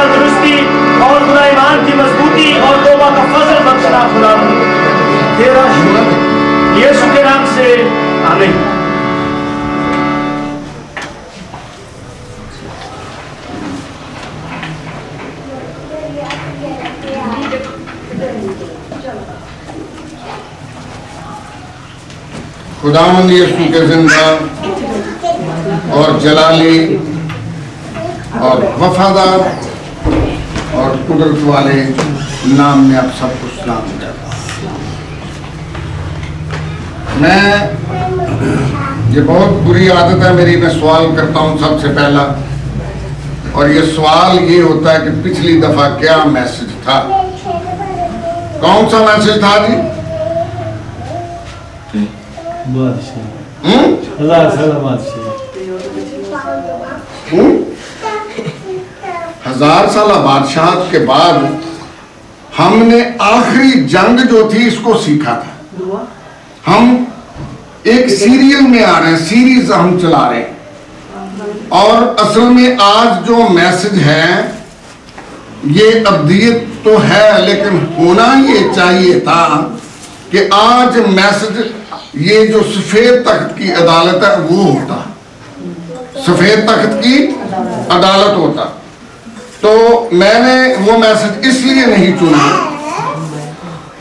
درستی اور خدا ایمان کی مضبوطی اور توبہ کا فضل بخشنا خدا تیرا شکر یسوع کے نام سے آمین۔ خداوند یسوع کے زندہ اور جلالی اور وفادار اور قدرت والے نام میں آپ سب کو سلام کرتا ہوں۔ یہ بہت بری عادت ہے میری، میں سوال کرتا ہوں سب سے پہلا، اور یہ سوال یہ ہوتا ہے کہ پچھلی دفعہ کیا میسج تھا؟ کون سا میسج تھا جی؟ ہزار سالہ بادشاہت کے بعد ہم نے آخری جنگ جو تھی اس کو سیکھا تھا۔ ہم ایک سیریل میں آ رہے ہیں، سیریز ہم چلا رہے ہیں، اور اصل میں آج جو میسج ہے یہ ابدیت تو ہے، لیکن ہونا یہ چاہیے تھا کہ آج میسج یہ جو سفید تخت کی عدالت ہے وہ ہوتا، سفید تخت کی عدالت ہوتا۔ تو میں نے وہ میسج اس لیے نہیں چنا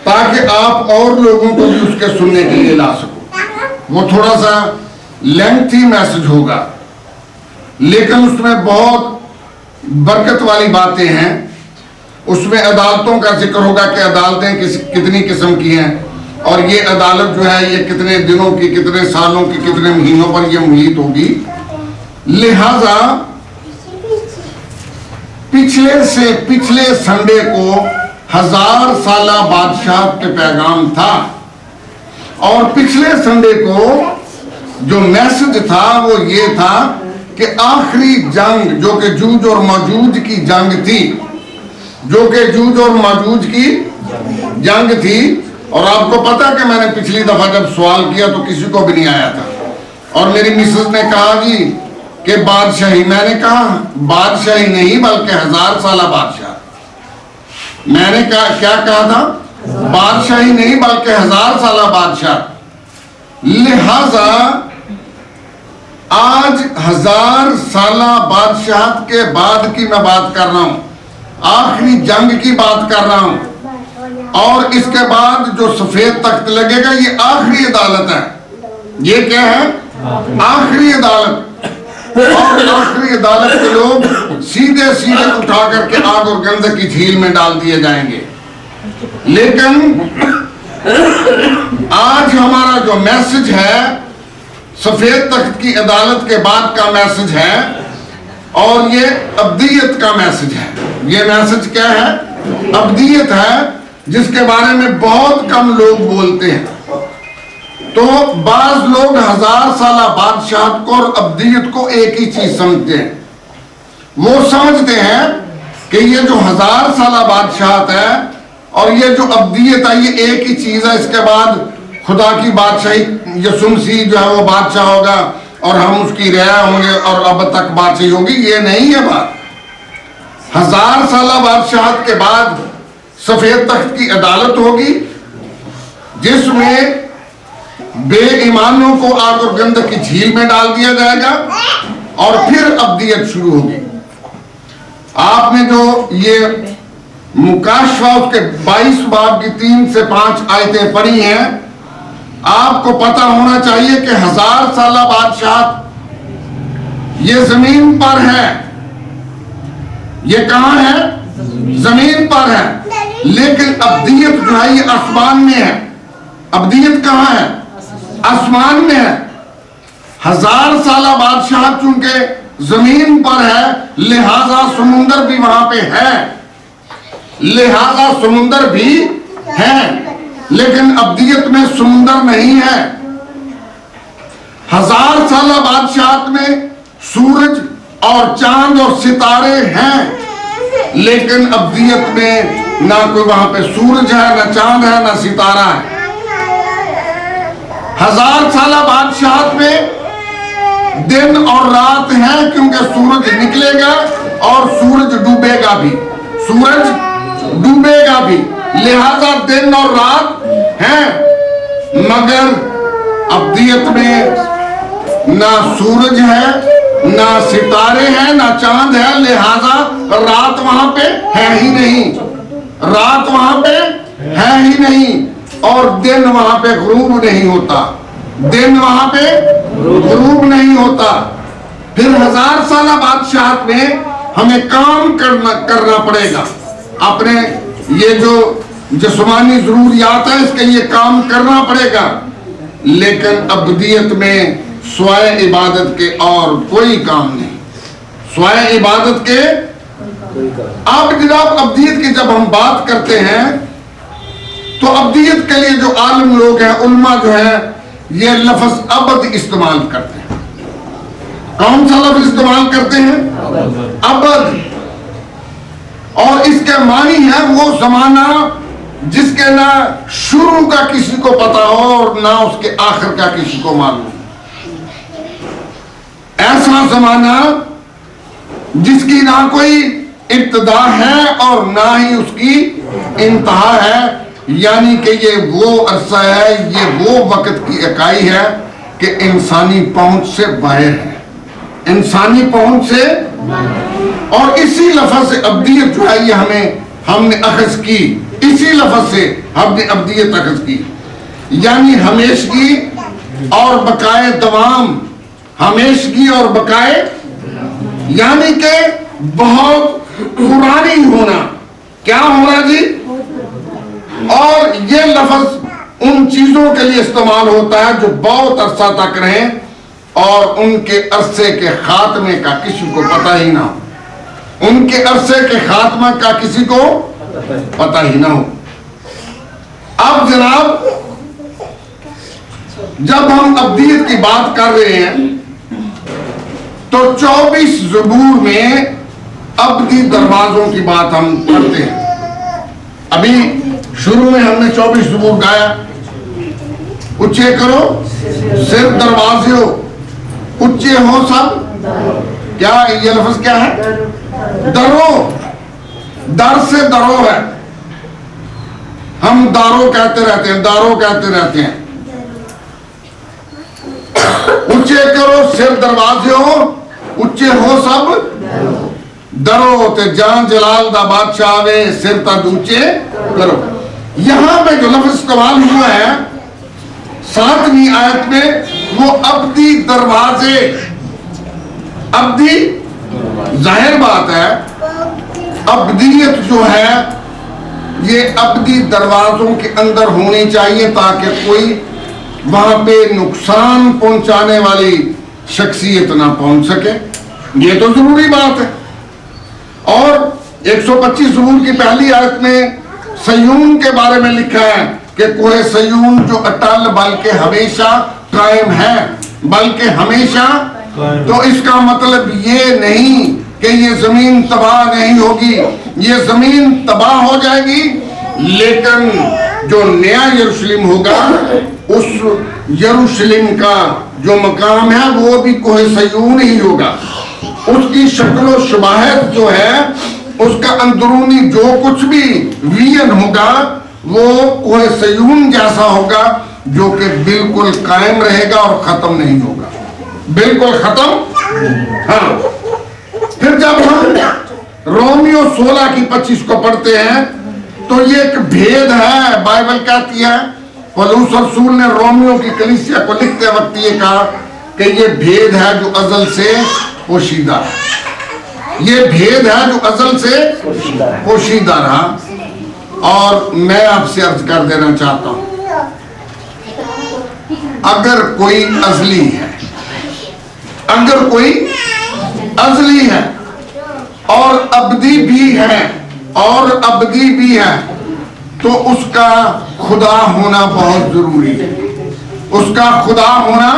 تاکہ آپ اور لوگوں کو بھی اس کے سننے کے لیے لا سکو۔ وہ تھوڑا سا لینتھی میسج ہوگا، لیکن اس میں بہت برکت والی باتیں ہیں۔ اس میں عدالتوں کا ذکر ہوگا کہ عدالتیں کتنی قسم کی ہیں، اور یہ عدالت جو ہے یہ کتنے دنوں کی، کتنے سالوں کی، کتنے مہینوں پر یہ محیط ہوگی۔ لہذا پچھلے سنڈے کو 1000 سالہ بادشاہت کے پیغام تھا، اور پچھلے سنڈے کو جو میسج تھا وہ یہ تھا کہ آخری جنگ جو کہ جوج اور ماجوج کی جنگ تھی، جو کہ جوج اور ماجوج کی جنگ تھی، اور آپ کو پتا کہ میں نے پچھلی دفعہ جب سوال کیا تو کسی کو بھی نہیں آیا تھا، اور میری مسز نے کہا جی کہ بادشاہی، میں نے کہا بادشاہی نہیں بلکہ 1000 سالہ بادشاہ۔ میں نے کیا کہا تھا؟ بادشاہی نہیں بلکہ 1000 سالہ بادشاہ۔ لہذا آج 1000 سالہ بادشاہت کے بعد کی میں بات کر رہا ہوں، آخری جنگ کی بات کر رہا ہوں، اور اس کے بعد جو سفید تخت لگے گا یہ آخری عدالت ہے۔ یہ کیا ہے؟ آخری عدالت۔ اور آخری عدالت کے لوگ سیدھے اٹھا کر کے آگ اور گندھک کی جھیل میں ڈال دیے جائیں گے۔ لیکن آج ہمارا جو میسج ہے سفید تخت کی عدالت کے بعد کا میسج ہے، اور یہ ابدیت کا میسج ہے۔ یہ میسج کیا ہے؟ ابدیت ہے، جس کے بارے میں بہت کم لوگ بولتے ہیں۔ تو بعض لوگ 1000 سالہ بادشاہت کو اور ابدیت کو ایک ہی چیز سمجھتے ہیں۔ وہ سمجھتے ہیں کہ یہ جو 1000 سالہ بادشاہت ہے اور یہ جو ابدیت ہے یہ ایک ہی چیز ہے، اس کے بعد خدا کی بادشاہی یسوع مسیح جو ہے وہ بادشاہ ہوگا اور ہم اس کی رعایا ہوں گے اور اب تک بادشاہی ہوگی۔ یہ نہیں ہے بات۔ 1000 سالہ بادشاہت کے بعد سفید تخت کی عدالت ہوگی، جس میں بے ایمانوں کو آگ اور گندھک کی جھیل میں ڈال دیا جائے گا، اور پھر ابدیت شروع ہوگی۔ آپ نے جو یہ مکاشفہ اس کے 22 باب کی 3 سے 5 آیتیں پڑھی ہیں، آپ کو پتہ ہونا چاہیے کہ 1000 سالہ بادشاہت یہ زمین پر ہے۔ یہ کہاں ہے؟ زمین پر ہے، لیکن ابدیت جو ہے یہ آسمان میں ہے۔ ابدیت کہاں ہے؟ آسمان میں ہے۔ 1000 سالہ بادشاہت چونکہ زمین پر ہے، لہذا سمندر بھی وہاں پہ ہے، لہذا سمندر بھی ہے، لیکن ابدیت میں سمندر نہیں ہے۔ 1000 سالہ بادشاہت میں سورج اور چاند اور ستارے ہیں، لیکن ابدیت میں نہ کوئی وہاں پہ سورج ہے، نہ چاند ہے، نہ ستارہ ہے۔ 1000 سالہ بادشاہت میں دن اور رات ہیں، کیونکہ سورج نکلے گا اور سورج ڈوبے گا بھی، سورج ڈوبے گا بھی، لہذا دن اور رات ہیں، مگر ابدیت میں نہ سورج ہے، نہ ستارے ہیں، نہ چاند ہے، لہذا رات وہاں پہ ہے ہی نہیں، رات وہاں پہ ہے ہی نہیں، اور دن وہاں پہ غروب نہیں ہوتا، دن وہاں پہ غروب نہیں ہوتا۔ پھر 1000 سالہ بادشاہت میں ہمیں کام کرنا پڑے گا، اپنے یہ جو جسمانی ضروریات ہیں اس کے لیے کام کرنا پڑے گا، لیکن ابدیت میں سوائے عبادت کے اور کوئی کام نہیں، سوائے عبادت کے۔ اب جناب ابدیت کی جب ہم بات کرتے ہیں تو ابدیت کے لیے جو عالم لوگ ہیں، علماء جو ہیں، یہ لفظ ابد استعمال کرتے ہیں۔ کون سا لفظ استعمال کرتے ہیں؟ ابد۔ اور اس کے معنی ہے وہ زمانہ جس کے نہ شروع کا کسی کو پتا ہو اور نہ اس کے آخر کا کسی کو معلوم، ایسا زمانہ جس کی نہ کوئی ابتدا ہے اور نہ ہی اس کی انتہا ہے، یعنی کہ یہ وہ عرصہ ہے، یہ وہ وقت کی اکائی ہے کہ انسانی پہنچ سے باہر ہے، انسانی پہنچ سے، اور اسی لفظ سے ابدیت جو ہے یہ ہم نے اخذ کی، اسی لفظ سے ہم نے ابدیت اخذ کی، یعنی ہمیشگی اور بقائے دوام، ہمیشگی اور بقائے، یعنی کہ بہت پرانی ہونا، کیا ہونا جی؟ اور یہ لفظ ان چیزوں کے لیے استعمال ہوتا ہے جو بہت عرصہ تک رہیں اور ان کے عرصے کے خاتمے کا کسی کو پتہ ہی نہ ہو، ان کے عرصے کے خاتمہ کا کسی کو پتہ ہی نہ ہو۔ اب جناب جب ہم ابدیت کی بات کر رہے ہیں تو 24 زبور میں ابدی دروازوں کی بات ہم کرتے ہیں۔ ابھی شروع میں ہم نے 24 زبور گایا، اچھے کرو صرف دروازے ہو، اچھے ہو سب، کیا یہ لفظ کیا ہے؟ درو، در سے درو ہے، ہم دارو کہتے رہتے ہیں، دارو کہتے رہتے ہیں۔ اچھے کرو صرف دروازے ہو، اچھے ہو سب درو، تے جان جلال دا بادشاہ وے سر تا دوچے کرو۔ یہاں پہ جو لفظ استعمال ہوا ہے 7ویں آیت میں، وہ ابدی دروازے، ابدی، ظاہر بات ہے ابدیت جو ہے یہ ابدی دروازوں کے اندر ہونی چاہیے تاکہ کوئی وہاں پہ نقصان پہنچانے والی شخصیت نہ پہنچ سکے، یہ تو ضروری بات ہے۔ اور 125 زبور کی پہلی آیت میں سیون کے بارے میں لکھا ہے کہ کوہ سیون جو اٹل بلکہ ہمیشہ قائم ہے، بلکہ ہمیشہ، تو اس کا مطلب یہ نہیں کہ یہ زمین تباہ نہیں ہوگی، یہ زمین تباہ ہو جائے گی، لیکن جو نیا یروشلم ہوگا اس یروشلم کا جو مقام ہے وہ بھی کوہ سیون ہی ہوگا، اس کی شکل و شباہت جو ہے، اس کا اندرونی جو کچھ بھی وین ہوگا وہ کوہ سیون جیسا ہوگا، جو کہ بالکل قائم رہے گا اور ختم نہیں ہوگا، بالکل ختم۔ ہاں، پھر جب ہم رومیو 16:25 کو پڑھتے ہیں تو یہ ایک بھید ہے، بائبل کہتی ہے، پولس رسول نے رومیو کی کلیسیا کو لکھتے وقت یہ کہا کہ یہ بھید ہے جو ازل سے پوشیدہ ہے، یہ بھید ہے جو ازل سے پوشیدہ رہا۔ اور میں آپ سے عرض کر دینا چاہتا ہوں، اگر کوئی ازلی ہے، اگر کوئی ازلی ہے اور ابدی بھی ہے، اور ابدی بھی ہے، تو اس کا خدا ہونا بہت ضروری ہے، اس کا خدا ہونا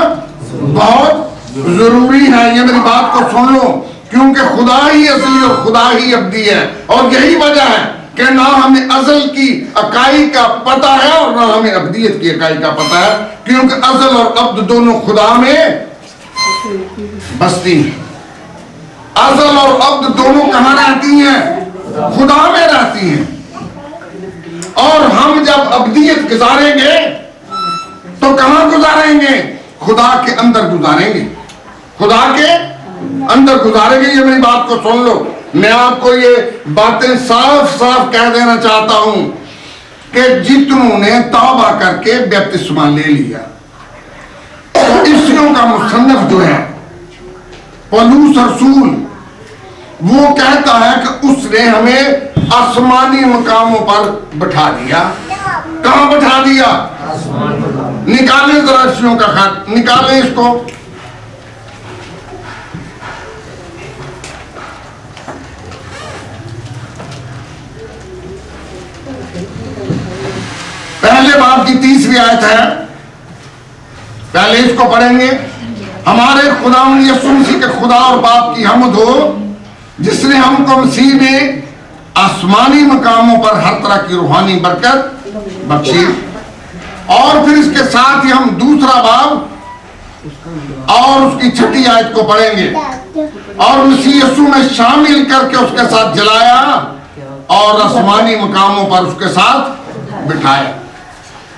بہت ضروری ہے۔ یہ میری بات کو سن لو، کیونکہ خدا ہی ازلی اور خدا ہی ابدی ہے، اور یہی وجہ ہے کہ نہ ہمیں ازل کی اکائی کا پتہ ہے اور نہ ہمیں ابدیت کی اکائی کا پتہ ہے، کیونکہ ازل اور ابد دونوں خدا میں بستی ہیں۔ ازل اور عبد دونوں کہاں رہتی ہیں؟ خدا میں رہتی ہیں. اور ہم جب ابدیت گزاریں گے تو کہاں گزاریں گے؟ خدا کے اندر گزاریں گے. خدا کے اندر گزاریں گے. یہ میری بات کو سن لو. میں آپ کو یہ باتیں صاف صاف کہہ دینا چاہتا ہوں کہ جتنوں نے توبہ کر کے بپتسمہ لے لیا، عیسائیوں کا مصنف جو ہے پولس رسول، وہ کہتا ہے کہ اس نے ہمیں آسمانی مقاموں پر بٹھا دیا. کہاں بٹھا دیا؟ نکالیں ذرا عیسائیوں کا خط، نکالیں اس کو. پہلے باب کی 30ویں آیت ہے. پہلے اس کو پڑھیں گے. ہمارے خداوند یسوع مسیح کے خدا اور باپ کی حمد ہو جس نے ہم کو مسیح میں آسمانی مقاموں پر ہر طرح کی روحانی برکت بخشی. اور پھر اس کے ساتھ ہی ہم دوسرا باب اور اس کی 6 آیت کو پڑھیں گے. اور مسیح یسوع میں شامل کر کے اس کے ساتھ جلایا اور آسمانی مقاموں پر اس کے ساتھ بٹھایا.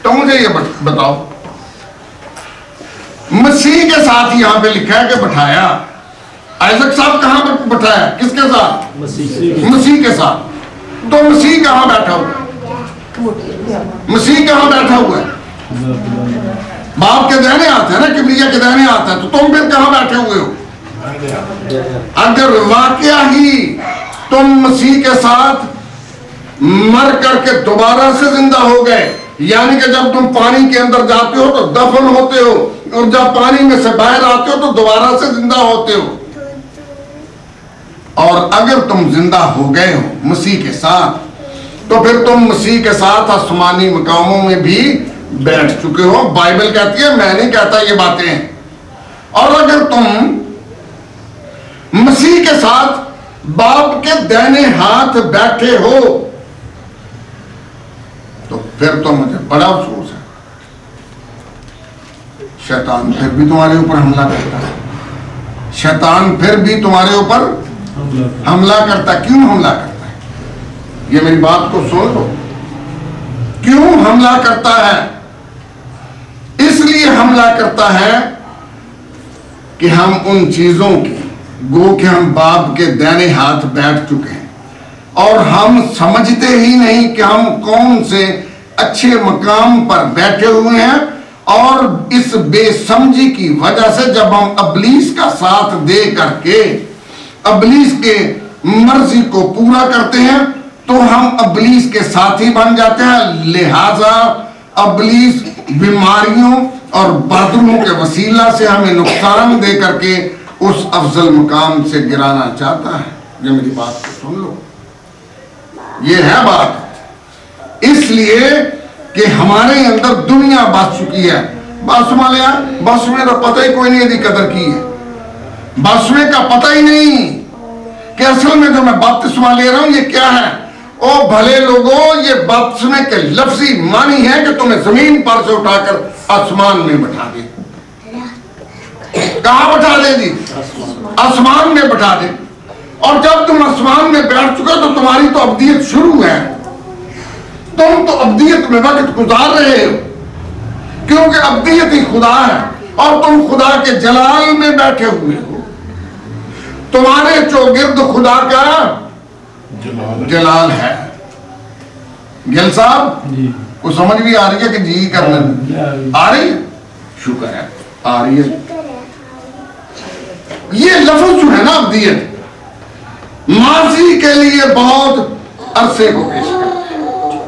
تو مجھے یہ بتاؤ، مسیح کے ساتھ یہاں پہ لکھا ہے کہ بٹھایا. آئزک صاحب کہاں بٹھایا؟ کس کے ساتھ؟ مسیح کے ساتھ. تو مسیح کہاں بیٹھا ہوا؟ مسیح کہاں بیٹھا ہوا ہے؟ باپ کے دہنے آتا ہے نا، کبریا کے دہنے آتا ہے. تو تم پھر کہاں بیٹھے ہوئے ہو؟ اگر واقعہ ہی تم مسیح کے ساتھ مر کر کے دوبارہ سے زندہ ہو گئے، یعنی کہ جب تم پانی کے اندر جاتے ہو تو دفن ہوتے ہو، اور جب پانی میں سے باہر آتے ہو تو دوبارہ سے زندہ ہوتے ہو. اور اگر تم زندہ ہو گئے ہو مسیح کے ساتھ تو پھر تم مسیح کے ساتھ آسمانی مقاموں میں بھی بیٹھ چکے ہو. بائبل کہتی ہے، میں نہیں کہتا یہ باتیں. اور اگر تم مسیح کے ساتھ باپ کے دائنے ہاتھ بیٹھے ہو تو پھر تو مجھے بڑا افسوس ہے. شیطان پھر بھی تمہارے اوپر حملہ کرتا ہے. شیطان پھر بھی تمہارے اوپر حملہ کرتا ہے. کیوں حملہ کرتا ہے؟ یہ میری بات کو سن لو. کیوں حملہ کرتا ہے؟ اس لیے حملہ کرتا ہے کہ ہم ان چیزوں کی، گو کہ ہم باپ کے دائنے ہاتھ بیٹھ چکے ہیں اور ہم سمجھتے ہی نہیں کہ ہم کون سے اچھے مقام پر بیٹھے ہوئے ہیں. اور اس بے سمجھی کی وجہ سے جب ہم ابلیس کا ساتھ دے کر کے ابلیس کے مرضی کو پورا کرتے ہیں تو ہم ابلیس کے ساتھی بن جاتے ہیں. لہذا ابلیس بیماریوں اور بدروحوں کے وسیلہ سے ہمیں نقصان دے کر کے اس افضل مقام سے گرانا چاہتا ہے. یہ میری بات کو سن لو. یہ ہے بات. اس لیے کہ ہمارے اندر دنیا بس چکی ہے. بس میں تو پتہ ہی کوئی نہیں دی قدر کی ہے. بس میں کا پتہ ہی نہیں کہ اصل میں جو میں بپتسمہ لے رہا ہوں یہ کیا ہے. او بھلے لوگوں، یہ بپتسمے کے لفظی معنی ہے کہ تمہیں زمین پر سے اٹھا کر آسمان میں بٹھا دے. کہاں بٹھا دے جی؟ آسمان میں بٹھا دے. اور جب تم آسمان میں بیٹھ چکے تو تمہاری تو ابدیت شروع ہے. تم تو ابدیت میں وقت گزار رہے ہو کیونکہ ابدیت ہی خدا ہے اور تم خدا کے جلال میں بیٹھے ہوئے ہو. تمہارے چوگرد خدا کا جلال ہے. گل صاحب کو سمجھ بھی آ رہی ہے کہ جی کرنے آ رہی ہے؟ شکر ہے آ رہی ہے. یہ لفظ جو ہے نا ابدیت، ماضی کے لیے بہت عرصے کو پیش کرتا ہے.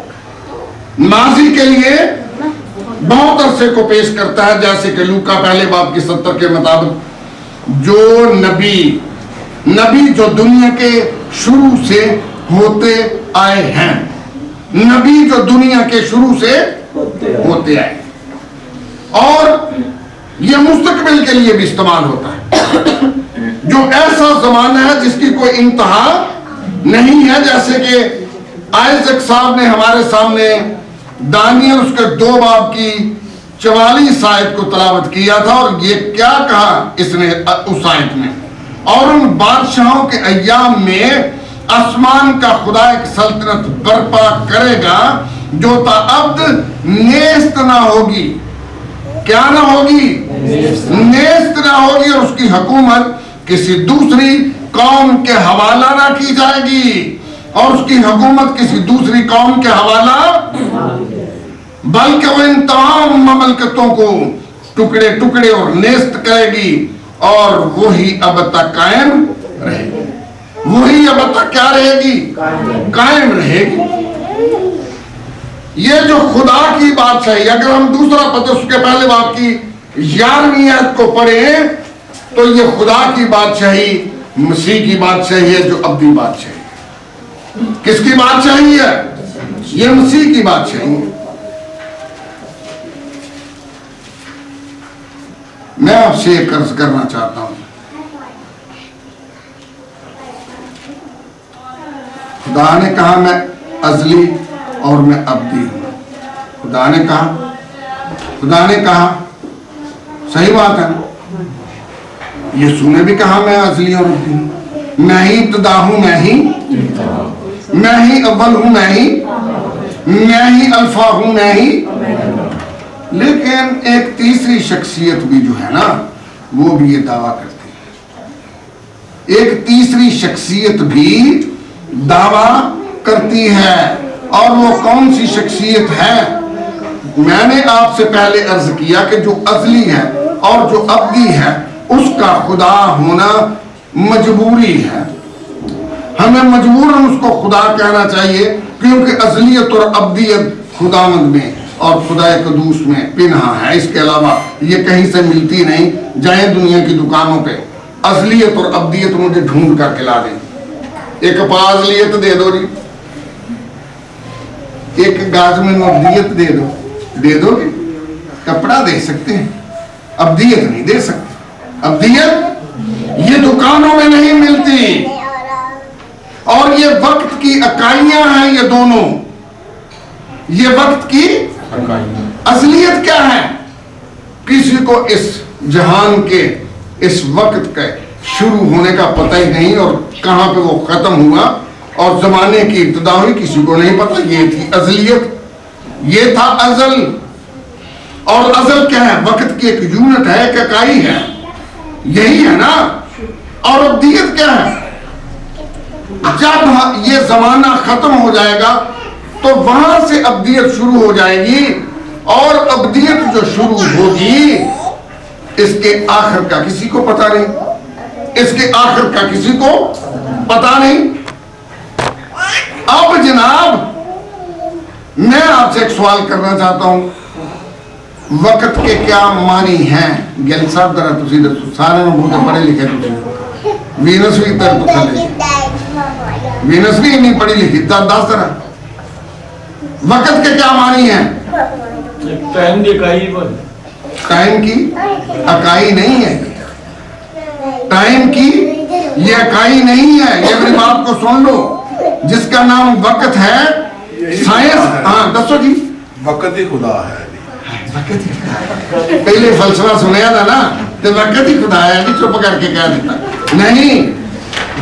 ماضی کے لیے بہت عرصے کو پیش کرتا ہے. جیسے کہ لوکا پہلے باب کی 70 کے مطابق جو نبی جو دنیا کے شروع سے ہوتے آئے ہیں، نبی جو دنیا کے شروع سے ہوتے آئے، اور یہ مستقبل کے لیے بھی استعمال ہوتا ہے. جو ایسا زمانہ ہے جس کی کوئی انتہا نہیں ہے. جیسے کہ آئزک صاحب نے ہمارے سامنے دانیل اس کے 2 باب کی 44 آیت کو تلاوت کیا تھا. اور یہ کیا کہا اس نے اس آیت میں؟ اور ان بادشاہوں کے ایام میں آسمان کا خدا ایک سلطنت برپا کرے گا جو تا ابد نیست نہ ہوگی. کیا نہ ہوگی؟ نیست نہ ہوگی. اور اس کی حکومت کسی دوسری قوم کے حوالہ نہ کی جائے گی. اور اس کی حکومت کسی دوسری قوم کے حوالہ بلکہ وہ ان تمام مملکتوں کو ٹکڑے ٹکڑے اور نیست کرے گی اور وہی اب تک قائم رہے گی. وہی اب تک کیا رہے گی؟ قائم رہے گی. یہ جو خدا کی بات ہے، اگر ہم دوسرا پتہ اس کے پہلے باب کی 11ویں آیت کو پڑھیں تو یہ خدا کی بادشاہی مسیح کی بادشاہی ہے جو ابدی بادشاہی ہے. کس کی بادشاہی ہے؟ یہ مسیح کی بادشاہی ہے. میں آپ سے ایک عرض کرنا چاہتا ہوں. خدا نے کہا میں ازلی اور میں ابدی ہوں. خدا نے کہا صحیح بات ہے. یسوع نے بھی کہا میں ازلی اور ابدی ہوں. میں ہی ابتدا ہوں، میں ہی اول ہوں، میں ہی الفا ہوں، میں ہی. لیکن ایک تیسری شخصیت بھی جو ہے نا وہ بھی یہ دعویٰ کرتی ہے. ایک تیسری شخصیت بھی دعویٰ کرتی ہے. اور وہ کون سی شخصیت ہے؟ میں نے آپ سے پہلے عرض کیا کہ جو ازلی ہے اور جو ابدی ہے اس کا خدا ہونا مجبوری ہے. ہمیں مجبوراً اس کو خدا کہنا چاہیے کیونکہ ازلیت اور ابدیت خداوند میں اور خدا قدوس میں پنہا ہے. اس کے علاوہ یہ کہیں سے ملتی نہیں. جائیں دنیا کی دکانوں پہ ازلیت اور ابدیت مجھے ڈھونڈ کر کے لا دیں. ایک ازلیت دے دو جی، ایک گاز میں ابدیت دے دو گے. کپڑا دے سکتے ہیں، ابدیت نہیں دے سکتے. ابدیت یہ دکانوں میں نہیں ملتی. اور یہ وقت کی اکائیاں ہیں. یہ دونوں، یہ وقت کی اصلیت کیا ہے؟ کسی کو اس جہان کے اس وقت کے شروع ہونے کا پتہ ہی نہیں اور کہاں پہ وہ ختم ہوا اور زمانے کی ابتدا ہوئی کسی کو نہیں پتہ. یہ تھی ازلیت، یہ تھا ازل. اور ازل کیا ہے؟ وقت کی ایک یونٹ ہے، ایک اکائی ہے. یہی ہے نا. اور ابدیت کیا ہے؟ جب یہ زمانہ ختم ہو جائے گا تو وہاں سے ابدیت شروع ہو جائے گی. اور ابدیت جو شروع ہوگی اس کے آخر کا کسی کو پتہ نہیں. اس کے آخر کا کسی کو پتہ نہیں. اب جناب میں آپ سے ایک سوال کرنا چاہتا ہوں. وقت کے کیا معنی ہیں؟ گل صاحب ذرا تسی دسو. سارے بہت پڑھے لکھے تسی. وینس بھی تر تو تھلے، وینس بھی نہیں پڑھی لکھی. دس ذرا وقت کے کیا معنی ہیں؟ ٹائم کی اکائی. ٹائم کی اکائی نہیں ہے. ٹائم کی یہ اکائی نہیں ہے. یہ میری بات کو سن لو. جس کا نام وقت ہے سائنس. ہاں دسو جی. وقت ہی خدا ہے. پہلے فلسفہ سنیا تھا نا تو وقت ہی خدا ہے. چپ کر کے کہہ دیتا نہیں.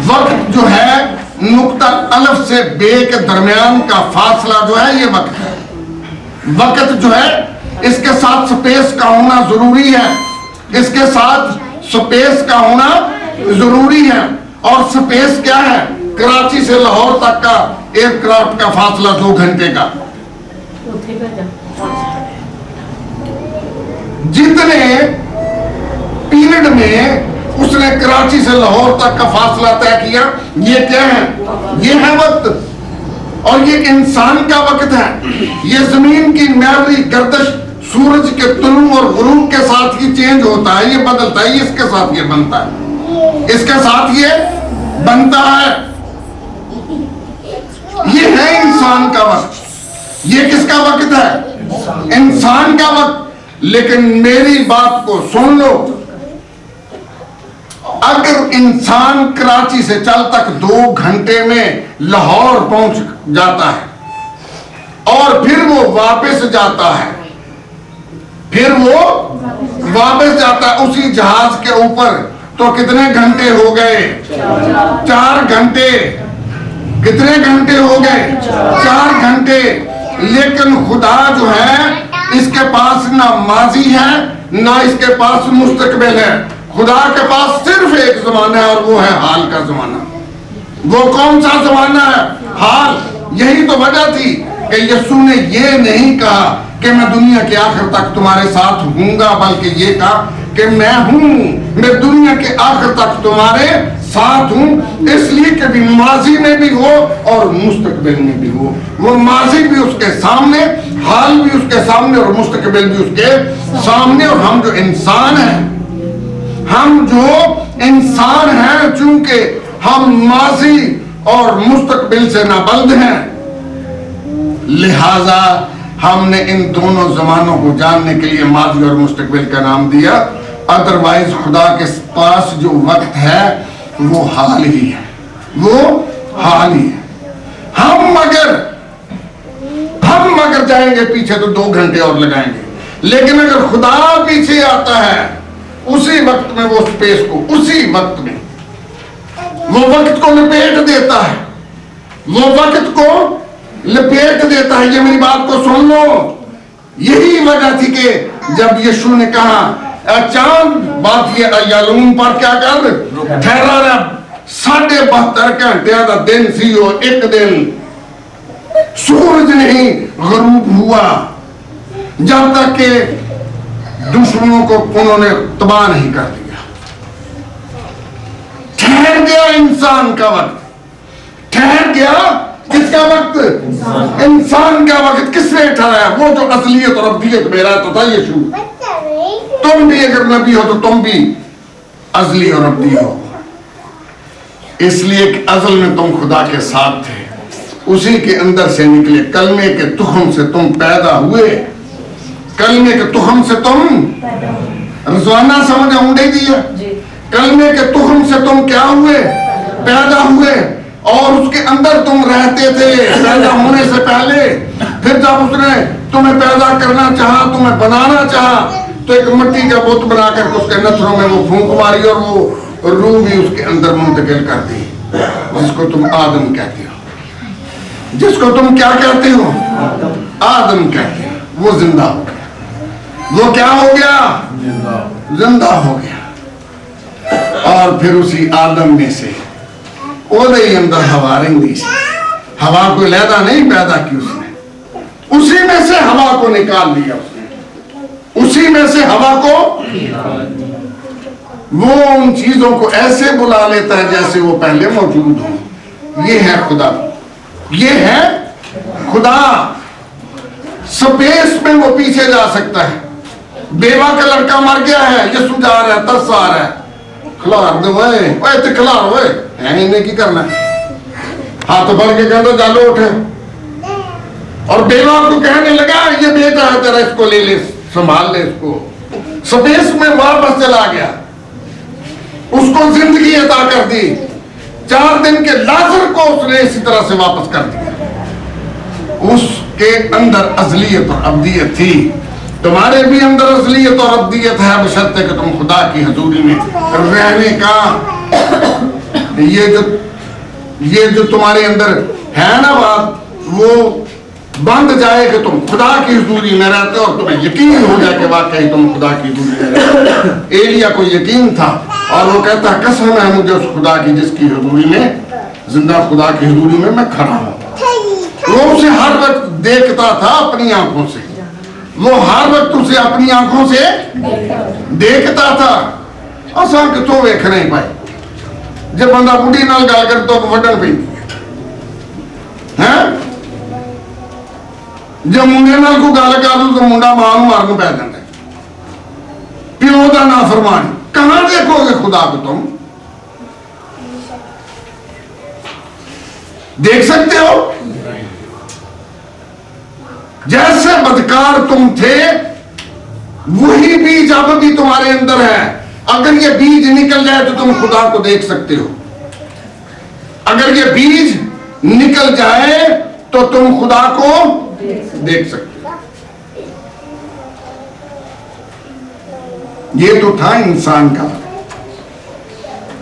وقت جو ہے نقطہ الف سے بے کے درمیان کا فاصلہ جو ہے یہ وقت ہے. وقت جو ہے اس کے ساتھ سپیس کا ہونا ضروری ہے. اس کے ساتھ سپیس کا ہونا ضروری ہے. اور سپیس کیا ہے؟ کراچی سے لاہور تک کا ایئر کرافٹ کا فاصلہ 2 گھنٹے کا. جتنے پیریڈ میں اس نے کراچی سے لاہور تک کا فاصلہ طے کیا یہ کیا ہے؟ یہ ہے وقت. اور یہ انسان کا وقت ہے. یہ زمین کی میری گردش سورج کے طلوع اور غروب کے ساتھ ہی چینج ہوتا ہے. یہ بدلتا ہے. یہ اس کے ساتھ یہ بنتا ہے. اس کے ساتھ یہ بنتا ہے. یہ ہے انسان کا وقت. یہ کس کا وقت ہے؟ انسان کا وقت. لیکن میری بات کو سن لو. اگر انسان کراچی سے چل تک 2 گھنٹے میں لاہور پہنچ جاتا ہے اور پھر وہ واپس جاتا ہے، اسی جہاز کے اوپر تو کتنے گھنٹے ہو گئے؟ 4 گھنٹے. کتنے گھنٹے ہو گئے؟ 4 گھنٹے. لیکن خدا جو ہے اس کے پاس نہ ماضی ہے نہ اس کے پاس مستقبل ہے. خدا کے پاس صرف ایک زمانہ ہے اور وہ ہے حال کا زمانہ. وہ کون سا زمانہ ہے؟ حال. یہی تو وجہ تھی کہ یسوع نے یہ نہیں کہا کہ میں دنیا کے آخر تک تمہارے ساتھ ہوں گا، بلکہ یہ کہا کہ میں ہوں، میں دنیا کے آخر تک تمہارے ساتھ ہوں. اس لیے کہ بھی ماضی میں بھی ہو اور مستقبل میں بھی ہو. وہ ماضی بھی اس کے سامنے، حال بھی اس کے سامنے اور مستقبل بھی اس کے سامنے. اور ہم جو انسان ہیں چونکہ ہم ماضی اور مستقبل سے نابلد ہیں، لہذا ہم نے ان دونوں زمانوں کو جاننے کے لیے ماضی اور مستقبل کا نام دیا. ادروائز خدا کے پاس جو وقت ہے وہ حال ہی ہے، وہ حال ہی ہے. ہم اگر جائیں گے پیچھے تو 2 گھنٹے اور لگائیں گے، لیکن اگر خدا پیچھے آتا ہے اسی وقت میں، وہ سپیس کو اسی وقت میں وہ وقت کو لپیٹ دیتا ہے، وہ وقت کو لپیٹ دیتا ہے. یہ میری بات کو سن لو. یہی وجہ تھی کہ جب یسوع نے کہا چاند بات یہ یالون پر کیا کر ٹھہرا رہا، 72 گھنٹے کا دن سی اور ایک دن سورج نہیں غروب ہوا جب تک کہ دشمنوں کو انہوں نے تباہ نہیں کر دیا. ٹھہر گیا انسان کا وقت. ٹھہر گیا کس کا وقت؟ انسان کا وقت. کس نے ٹھہرایا؟ وہ جو اصلیت اور ابدیت میں رہتا تھا یسوع. تم بھی اگر نبی ہو تو تم بھی ازلی اور ابدی ہو، اس لیے کہ ازل میں تم خدا کے ساتھ تھے، اسی کے اندر سے نکلے. کلمے کے تخم سے تم پیدا ہوئے. کلمے کے تخم سے تم رضوانہ سمجھ اونڈے دیا. کلمے کے تخم سے تم کیا ہوئے؟ پیدا ہوئے. اور اس کے اندر تم رہتے تھے پیدا ہونے سے پہلے. پھر جب اس نے تمہیں پیدا کرنا چاہا، تمہیں بنانا چاہا، تو ایک مٹی کا بت بنا کر اس کے نتھروں میں وہ پھونک ماری اور وہ روح بھی اس کے اندر منتقل کر دی، جس کو تم آدم کہتے ہو. جس کو تم کیا کہتے ہو؟ آدم کہتے ہو. وہ زندہ ہو گیا. وہ کیا ہو گیا؟ زندہ ہو گیا. اور پھر اسی آدم میں سے اودے اندر ہوا رہی سی. ہوا کو علیحدہ نہیں پیدا کی اس نے، اسی میں سے ہوا کو نکال لیا اس نے. اسی میں سے ہوا کو وہ ان چیزوں کو ایسے بلا لیتا ہے جیسے وہ پہلے موجود ہوں. یہ ہے خدا. یہ ہے خدا. سپیس میں وہ پیچھے جا سکتا ہے. بیوہ کا لڑکا مر گیا ہے، یسوع جا رہا ہے، ترس آ رہا ہے، کھلار دے اوے کھلار ہوئے انہیں کی کرنا ہے. ہاتھ بھر کے کہتا جالو اٹھے. اور بیوہ کو کہنے لگا یہ بیٹا ہے تیرا، اس کو لے لے، سنبھال لے اس کو. سپیس میں واپس چلا گیا، اس کو زندگی عطا کر دی. 4 دن کے لازر کو اس نے اسی طرح سے واپس کر دیا. اس کے اندر ازلیت اور ابدیت تھی. تمہارے بھی اندر ازلیت اور ابدیت ہے، بشرطے کہ تم خدا کی حضوری میں رہنے کا یہ جو تمہارے اندر ہے نا بات، وہ بند جائے کہ تم خدا کی حضوری میں رہتے اور تمہیں یقین ہو جائے کہ واقعی تم خدا کی حضوری میں رہتے. ایلیا کو یقین تھا اور وہ کہتا ہے قسم ہے مجھے اس خدا کی جس کی حضوری میں، زندہ خدا کی حضوری میں کھڑا ہوں. وہ اسے ہر وقت دیکھتا تھا اپنی آنکھوں سے. وہ ہر وقت اسے اپنی آنکھوں سے دیکھتا تھا. آسان کہ تو ویکھ نہیں پائے. جب بندہ بڑھی نال گل کر تو وڈن پہ جب منڈے نال کو گل کر دو تو منڈا ماں مارن پی جاتا ہے. پیو کا نافرمان. کہاں دیکھو گے خدا کو؟ تم دیکھ سکتے ہو؟ جیسے بدکار تم تھے وہی بیج اب بھی تمہارے اندر ہے. اگر یہ بیج نکل جائے تو تم خدا کو دیکھ سکتے ہو. اگر یہ بیج نکل جائے تو تم خدا کو دیکھ سکتے ہو. یہ تو تھا انسان کا.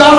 10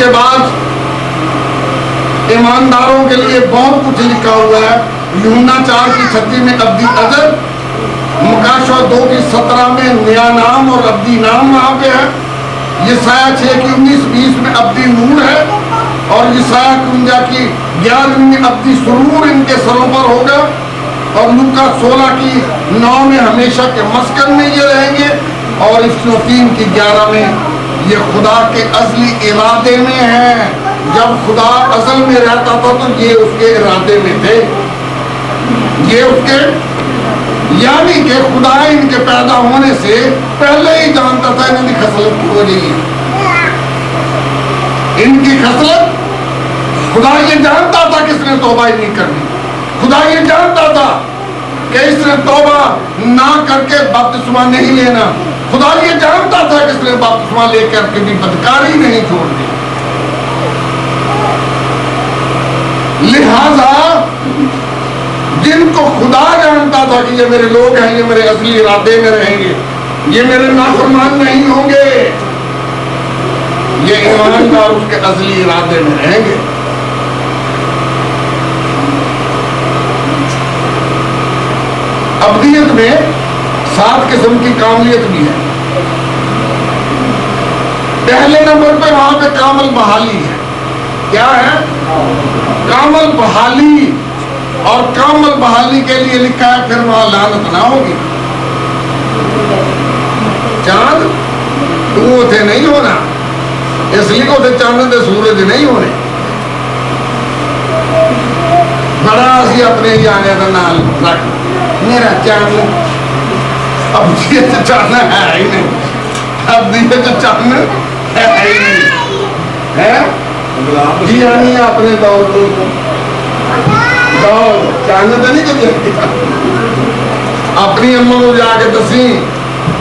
کے بعد ایمانداروں کے لیے بہت کچھ لکھا ہوا ہے. یوحنا 4:36 میں ابدی اجر، مکاشوہ 2:17 میں نیا نام اور ابدی نام وہاں پہ ہے. یسایہ 6:19-20 میں ابدی نور ہے، اور یسایہ 51:11 میں ابدی سرور ان کے سروں پر ہوگا، اور لوکا 16:9 میں ہمیشہ کے مسکن میں یہ رہیں گے، اور افسیوں 3:11 میں یہ خدا کے ازلی ارادے میں ہے. جب خدا ازل میں رہتا تھا تو یہ اس کے ارادے میں تھے، یہ اس کے، یعنی کہ خدا ان کے پیدا ہونے سے پہلے ہی جانتا تھا انہوں کی خصلت کی ہو جائے گی. ان کی خصلت خدا یہ جانتا تھا کہ اس نے توبہ ہی نہیں کرنی. خدا یہ جانتا تھا کہ اس نے توبہ نہ کر کے بپتسمہ نہیں لینا. خدا یہ جانتا تھا کہ اس نے بپتسمہ لے کر کے بھی بدکاری نہیں چھوڑ دی. لہذا جن کو خدا جانتا تھا کہ یہ میرے لوگ ہیں، یہ میرے اصلی ارادے میں رہیں گے، یہ میرے نافرمان نہیں ہوں گے، یہ ایماندار اس کے اصلی ارادے میں رہیں گے. ابدیت میں 7 قسم کی کاملیت بھی ہے. پہلے نمبر پہ وہاں پہ کامل بحالی ہے. کیا ہے؟ کامل بحالی. اور کامل بحالی کے لیے لکھا ہے پھر وہاں لعنت نہ ہوگی. چاند تو تھے نہیں ہونا، اس لیے کو تھے چاند دے سورج نہیں ہونے. بڑا سی اپنے ہی آنے کا نال رکھ میرا چاند. اب یہ تو چاند ہے ہی نہیں، اب یہ تو چاند ہے ہی نہیں ہے. جی آنی اپنے دور کو چاند تو نہیں کبھی اپنی اماں کو جا کے دسی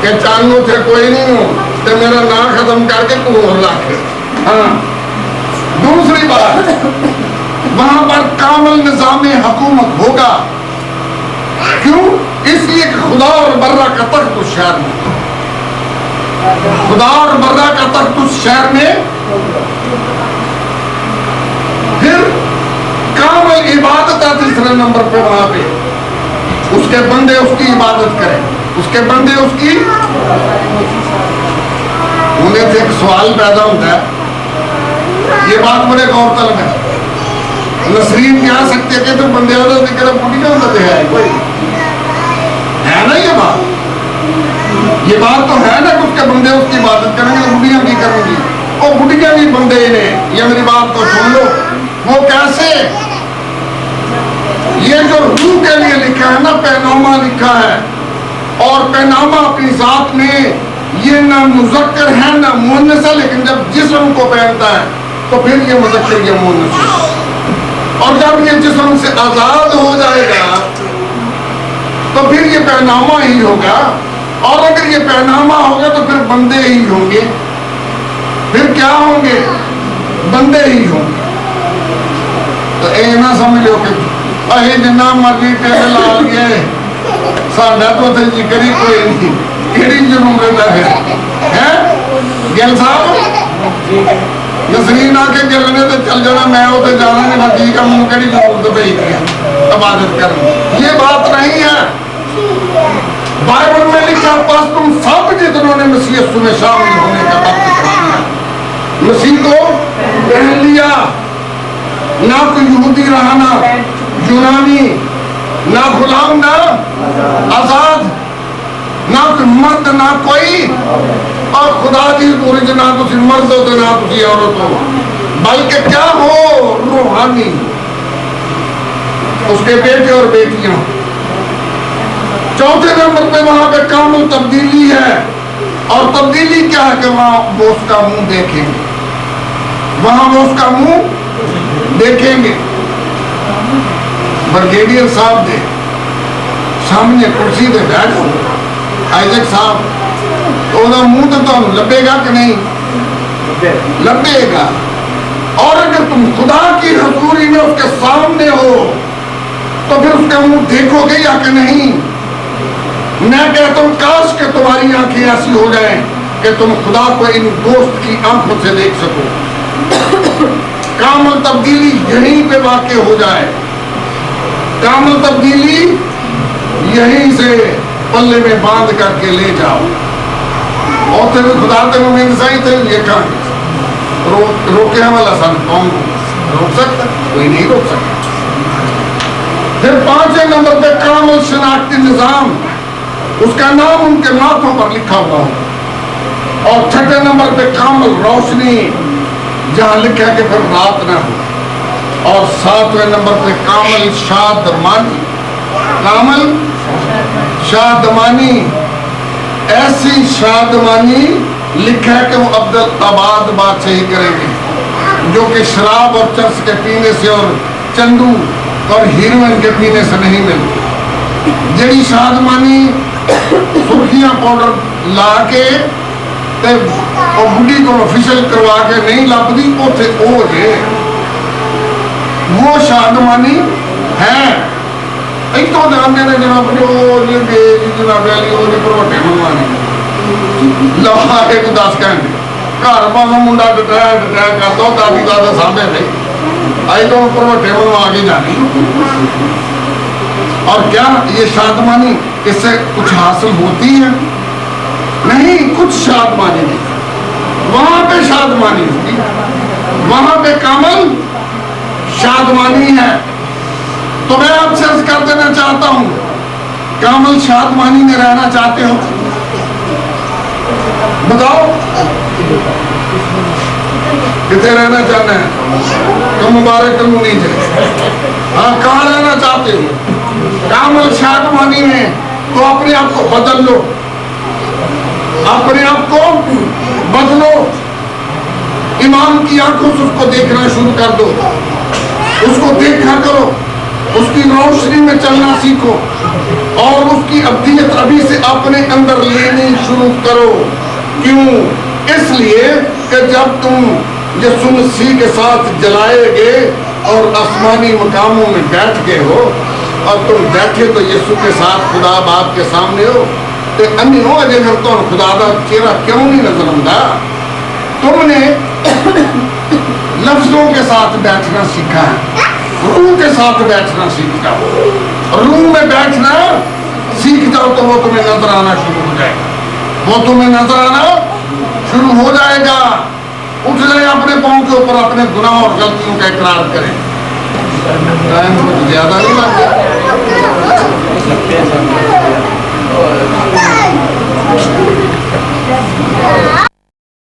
کہ چاندو تھے کوئی نہیں ہو تو میرا نام ختم کر کے کو رکھ. ہاں دوسری بات، وہاں پر کامل نظام حکومت ہوگا. کیوں؟ اس لیے کہ خدا اور برہ کا تخت اس شہر میں، خدا اور برہ کا تخت اس شہر میں. پھر کامل عبادت ہے تیسرے نمبر پہ. وہاں پہ اس کے بندے اس کی عبادت کریں، اس کے بندے اس کی. انہیں سے ایک سوال پیدا ہوتا ہے، یہ بات بڑے غور طلب ہے. نسرین کہہ سکتے کہ تو بندے والا ذکر بڑی کا ہوتے ہے کوئی ہے نا. یہ بات تو ہے نا کہ اس کے بندے اس کی عبادت کریں گے. بڑھیاں بھی کریں گی، اور بڑھیاں بھی بندے نے. یہ میری بات کو سن لو. وہ کیسے؟ یہ جو روح کے لیے لکھا ہے نا، پینامہ لکھا ہے، اور پینامہ اپنی ذات میں یہ نہ مذکر ہے نہ مؤنث ہے، لیکن جب جسم کو پہنتا ہے تو پھر یہ مذکر یا مؤنث ہے. اور جب یہ جسم سے آزاد ہو جائے گا تو پھر یہ پینامہ ہی ہوگا. اور اگر یہ پینامہ ہوگا تو پھر بندے ہی ہوں گے. پھر کیا ہوں گے؟ بندے ہی ہوں گے. تو اے نہ سمجھو کہ اہی جنہ مرضی ٹیل لال گئے ساڈا تو تے ذکر ہی کوئی نہیں. کیڑی ضرورت ہے گل صاحب؟ نسرین آ کے گلنے تے چل جانا، میں اتنے جانا نہیں. میں ٹھیک ہے، مجھے کہڑی ضرورت پہ عبادت کرنی. یہ بات نہیں ہے. بائبل میں لکھا پاس تم سب جتنوں نے مسیح یسوع میں شامل ہونے کا وقت کر دیا، مسیح کو پہن لیا. نہ کوئی یہودی رہا، نہ یونانی، نہ غلام نہ آزاد، نہ کوئی مرد نہ کوئی. اور خدا کی پوری نہ تسی مرد ہو نہ تسی عورت ہو، بلکہ کیا ہو؟ روحانی، اس کے بیٹے اور بیٹیاں. چوتھے نمبر پہ وہاں پہ کامل تبدیلی ہے. اور تبدیلی کیا ہے؟ کہ وہاں وہ اس کا منہ دیکھیں گے، وہاں وہ اس کا منہ دیکھیں گے. برگیڈیئر صاحب دے سامنے کرسی دے بیٹھو، آئزک صاحب تو منہ تو لبے گا کہ نہیں؟ لبے گا. اور اگر تم خدا کی حضوری میں اس کے سامنے ہو تو پھر اس کا منہ دیکھو گے یا کہ نہیں؟ میں کہتا ہوں کاش کہ تمہاری آنکھیں ایسی ہو جائیں کہ تم خدا کو ان دوست کی آنکھوں سے دیکھ سکو. کامل تبدیلی یہیں پہ واقع ہو جائے، کامل تبدیلی یہیں سے پلے میں باندھ کر کے لے جاؤ. اور تیرے خدا تے مومن صحیح تے یہ کہاں روکے ہم اللہ سن قوم کو روک سکتا؟ کوئی نہیں روک سکتا. پھر 5 نمبر پہ کامل شناختی نظام، اس کا نام ان کے ماتھوں پر لکھا ہوا ہو. اور 6 نمبر پہ کامل روشنی، جہاں لکھا ہے کہ پھر رات نہ ہو. اور 7 نمبر پہ کامل شادمانی، کامل شادمانی، ایسی شادمانی لکھا ہے کہ وہ عبدالآباد بادشاہی کریں گے، جو کہ شراب اور چرس کے پینے سے اور چندو اور ہیروئن کے پینے سے نہیں ملتی. جڑی شادمانی سرخیاں پاؤڈر لا کے اور بڈی کو آفیشل کروا کے نہیں لبدی، وہ شادمانی ہے. ایک تو جانتے ہیں جناب جو جناب پروٹے منگوانے لوہا ایک 10 گھنٹے گھر پاس منڈا ڈٹایا کر دو دادی دادا سامنے نہیں آئی تو پروٹے منگوا کے جانی. اور کیا یہ شادمانی اس سے کچھ حاصل ہوتی ہے؟ نہیں، کچھ شادمانی نہیں. وہاں پہ شادمانی ہوتی، وہاں پہ کامل شادمانی ہے. تو میں آپ سے عرض کر دینا چاہتا ہوں، کامل شادمانی میں رہنا چاہتے ہو؟ بتاؤ کتنے رہنا چاہنا ہے؟ تو مبارک کرونی جائے. ہاں، کہاں رہنا چاہتے ہو؟ کامل شادمانی میں. تو اپنے آپ کو بدل لو، اپنے آپ کو بدلو. امام کی آنکھوں سے اس کو دیکھنا شروع کر دو، اس کو دیکھا کرو، اس کی روشنی میں چلنا سیکھو، اور اس کی ابدیت ابھی سے اپنے اندر لینی شروع کرو. کیوں؟ اس لیے کہ جب تم یسوع مسیح کے ساتھ جلائے گے اور آسمانی مقاموں میں بیٹھ گئے ہو، اور تم بیٹھے تو یسوع کے ساتھ خدا باپ کے سامنے ہو، تو امی ہو اجے گھر تو خدا دا چہرہ کیوں نہیں نظر آتا؟ تم نے لفظوں کے ساتھ بیٹھنا سیکھا ہے، روح کے ساتھ بیٹھنا سیکھ جاؤ. روح میں بیٹھنا سیکھ جاؤ تو وہ تمہیں نظر آنا شروع ہو جائے گا، وہ تمہیں نظر آنا شروع ہو جائے گا. اٹھ جائے اپنے پاؤں کے اوپر، اپنے گناہ اور غلطیوں کا اقرار کریں. ٹائم کچھ زیادہ نہیں لگ گیا؟